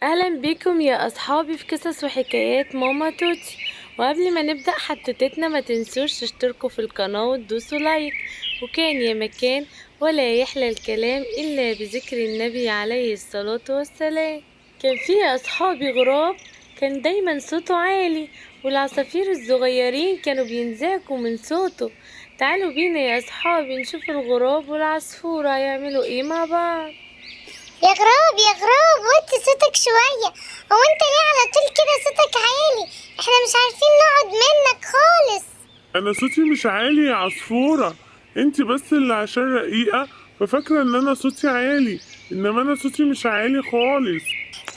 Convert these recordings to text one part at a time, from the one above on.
أهلا بكم يا أصحابي في قصص وحكايات ماما توتي. وقبل ما نبدأ حدوتتنا ما تنسوش تشتركوا في القناة وتدوسوا لايك. وكان يا مكان ولا يحلى الكلام إلا بذكر النبي عليه الصلاة والسلام. كان في يا أصحابي غراب، كان دايما صوته عالي، والعصافير الصغيرين كانوا بينزعجوا من صوته. تعالوا بينا يا أصحابي نشوف الغراب والعصفورة هيعملوا ايه مع بعض. يا غراب وطي صوتك شوية. هو انت ليه على طول كده صوتك عالي؟ احنا مش عارفين نقعد منك خالص. انا صوتي مش عالي يا عصفورة، انت بس اللي عشان رقيقة ففاكرة ان انا صوتي عالي، انما انا صوتي مش عالي خالص.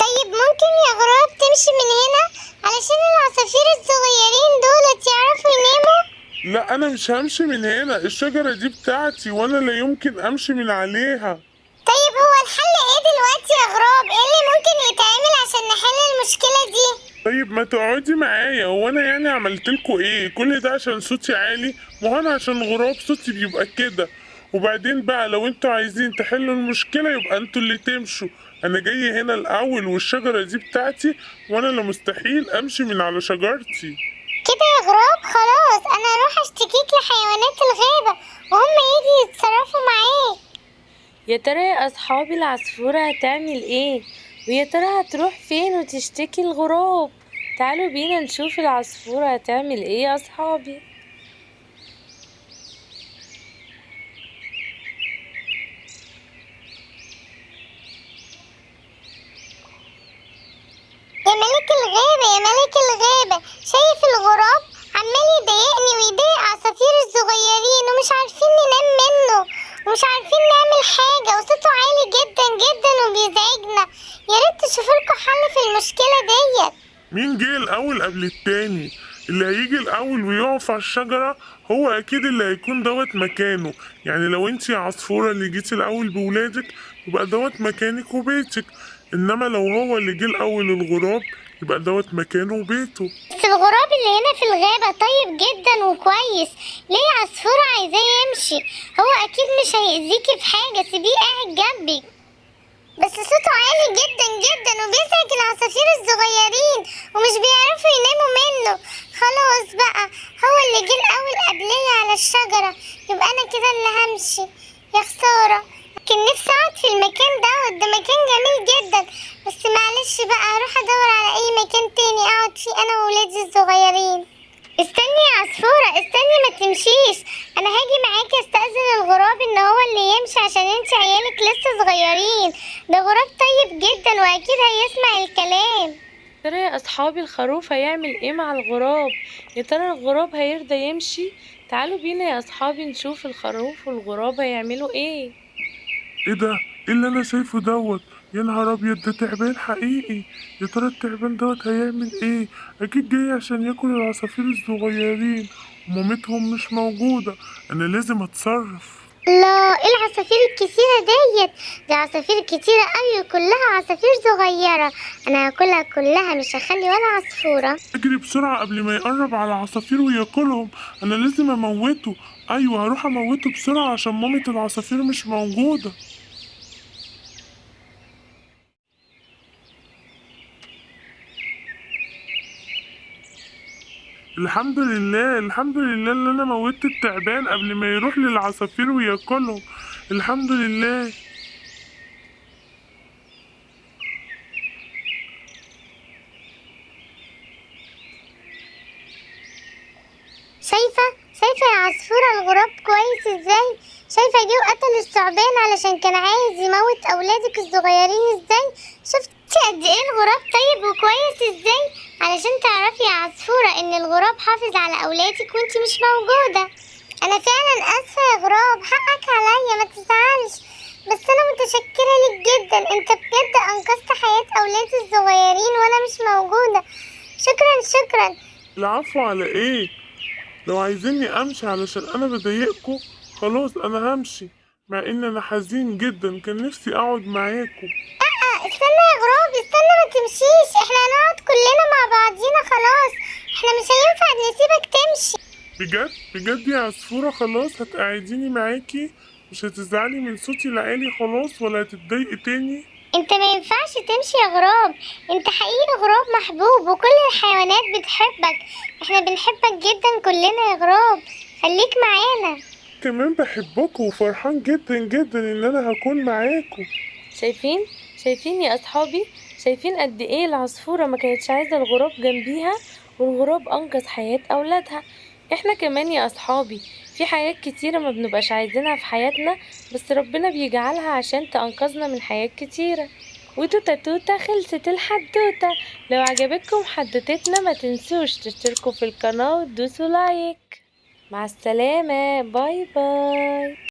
طيب ممكن يا غراب تمشي من هنا علشان العصافير الصغيرين دولت يعرفوا يناموا؟ لا انا مش همشي من هنا، الشجرة دي بتاعتي وانا لا يمكن امشي من عليها. طيب هو الحل ايه دلوقتي يا غراب؟ ايه اللي ممكن يتعمل عشان نحل المشكلة دي؟ طيب ما تقعدي معايا، هو انا يعني عملتلكوا ايه؟ كل ده عشان صوتي عالي؟ ما هو انا عشان غراب صوتي بيبقى كده. وبعدين بقى لو انتوا عايزين تحلوا المشكلة يبقى انتوا اللي تمشوا، انا جاي هنا الاول والشجرة دي بتاعتي وانا لا مستحيل امشي من على شجرتي. كده يا غراب خلاص انا هروح اشتكيك لحيوانات الغابة وهم يجي يتصرفوا معاك. يا ترى يا أصحابي العصفورة هتعمل ايه؟ ويا ترى هتروح فين وتشتكي الغراب؟ تعالوا بينا نشوف العصفورة هتعمل ايه يا أصحابي. يا ملك الغابة يا ملك الغابة، شايف الغراب عمال يضايقني ويضايق عصافير الصغيرين ومش عارفين ننام منه ومش عارفين نعمل حاجة وصوته عالي جدا جدا وبيزعجنا. يا ريت تشوفولكوا حل في المشكلة ديت. مين جه الاول قبل التاني؟ اللي هيجي الاول ويقف على الشجرة هو اكيد اللي هيكون دوت مكانه. يعني لو انت يا عصفورة اللي جيتي الاول بولادك يبقى دوت مكانك وبيتك، انما لو هو اللي جه الاول الغراب يبقى دوت مكانه وبيته. بس الغراب اللي هنا في الغابة طيب جدا وكويس، ليه عصفورة عايزاه يمشي؟ هو أكيد مش هيأذيكي في حاجة، سيبيه قاعد جنبك. بس صوته عالي جدا جدا وبيزعج العصافير الصغيرين ومش بيعرفوا يناموا منه. خلاص بقى هو اللي جه الأول قبلية على الشجرة، يبقى أنا كده اللي همشي. يا خسارة، كان نفسي أقعد في المكان ده مكان جميل جدا، بس معلش بقى هروح أدور على أي مكان تاني أقعد فيه أنا وولادي الصغيرين. استني يا عصفورة، استني ما تمشيش، أنا هاجي معاكي أستأذن الغراب إن هو اللي يمشي عشان انتي عيالك لسه صغيرين. ده غراب طيب جدا وأكيد هيسمع الكلام. يا ترى يا أصحابي الخروف هيعمل ايه مع الغراب؟ يا ترى الغراب هيرضى يمشي؟ تعالوا بينا يا أصحابي نشوف الخروف والغراب هيعملوا ايه. ايه ده؟ ايه اللي انا شايفه دوت؟ يا نهار ابيض، ده تعبان حقيقي. يا ترى التعبان دوت هيعمل ايه؟ اكيد جاي عشان ياكل العصافير الصغيرين ومامتهم مش موجودة، انا لازم اتصرف. لا، ايه العصافير الكتيرة ديت؟ دي عصافير كتيرة قوي وكلها عصافير صغيرة، انا هاكلها كلها مش هخلي ولا عصفورة. اجري بسرعة قبل ما يقرب على العصافير وياكلهم، انا لازم اموته. ايوه هروح اموته بسرعة عشان مامة العصافير مش موجودة. الحمد لله الحمد لله اللي انا موتت التعبان قبل ما يروح للعصافير وياكلهم، الحمد لله. شايفة يا عصفورة الغراب كويس ازاي؟ شايفة جه وقتل الثعبان علشان كان عايز يموت اولادك الصغيرين ازاي؟ شفتي قد ايه الغراب طيب وكويس ازاي؟ علشان تعرفي يا عصفورة ان الغراب حافظ على اولادك وانتي مش موجودة. انا فعلا اسفة يا غراب، حقك عليا ما تزعلش، بس انا متشكرة ليك جدا، انت بجد انقذت حياة اولادي الصغيرين وانا مش موجودة. شكرا. العفو على ايه؟ لو عايزيني امشي علشان انا بضايقكم خلاص انا همشي، مع ان انا حزين جدا كان نفسي اقعد معاكم. استنى يا غراب، استنى ما تمشيش، احنا هنقعد كلنا مع بعضينا خلاص، احنا مش هينفع نسيبك تمشي. بجد بجد يا عصفورة خلاص هتقعديني معاكي؟ مش هتزعلي من صوتي العالي خلاص ولا هتتضايقي تاني؟ انت ما ينفعش تمشي يا غراب، انت حقيقي غراب محبوب وكل الحيوانات بتحبك. احنا بنحبك جدا كلنا يا غراب، خليك معانا. كمان بحبكم وفرحان جدا جدا ان انا هكون معاكم. شايفين يا اصحابي؟ شايفين قد ايه العصفورة ما كانتش عايزة الغراب جنبيها، والغراب انقذ حياة اولادها. احنا كمان يا اصحابي في حاجات كتيرة ما بنبقاش عايزينها في حياتنا، بس ربنا بيجعلها عشان تنقذنا من حاجات كتيرة. وتوتة توتة خلصت الحدوتة. لو عجبتكم حدوتتنا ما تنسوش تشتركوا في القناة وتدوسوا لايك. مع السلامة، باي باي.